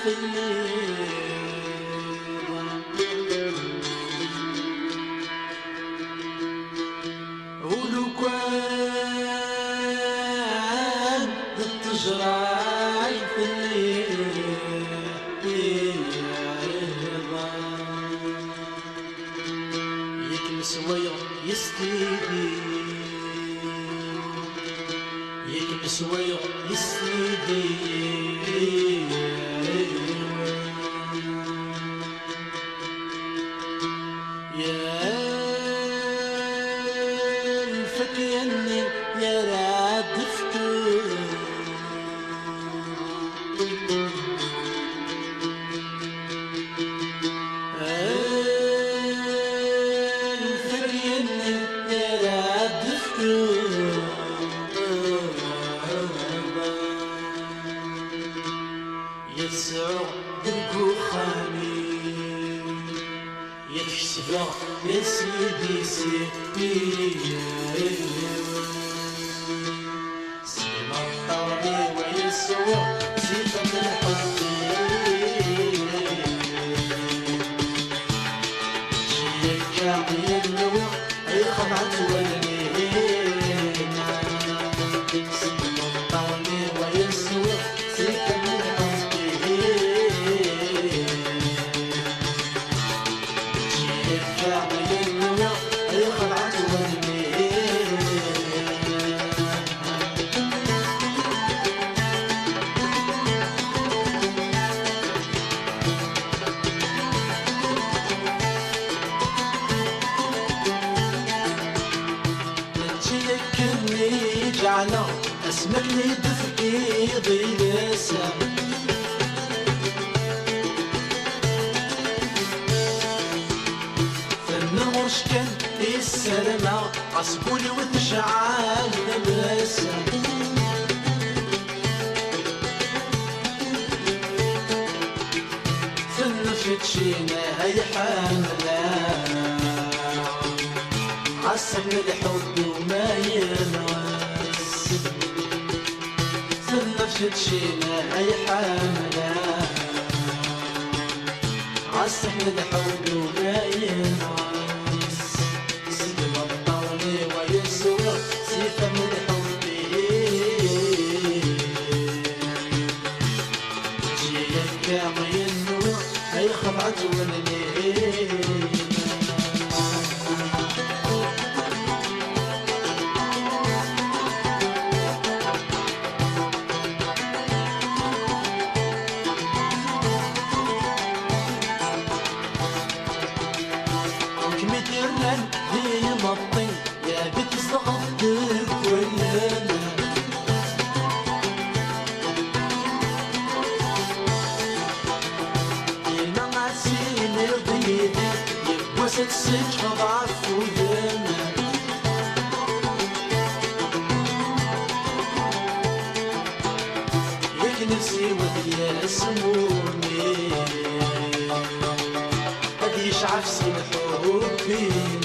الليل. ولو كان تجرى في الليل يكنس ويستيدي، يكنس ويستيدي. يا الفكيني يا راد فكر الفكيني يا راد فكر يسعو بالكوخاني يكسبه يا سيدي سيدي. سيما الطاولي ويسوع سيفة الحب شيك كاعي النوع اي خمعة والمين. سيما الطاولي ويسوع سيفة الحب شيك كاعي النوع اي خمعة والمين. تذكرني جعله اسمك لي دفئي ضيلسه فالنور شكل السلمة عصبولي وتشعل لبسه. فالنفت شينا هي حاملة عسل الحب وما ينوس. فالنفت شينا هي حاملة عسل الحب وما ينوس. سيما الطاولي ويسوع سيفة من الحب جيك كاعي النوع هي خمعة والليل. كمديرنا في مطي يا بنت صغدك ولنا إنا عسين ضيدي يبوسك سجن ضعف وينا. يك نفسي وذي يسموني هدي شعف سين حبي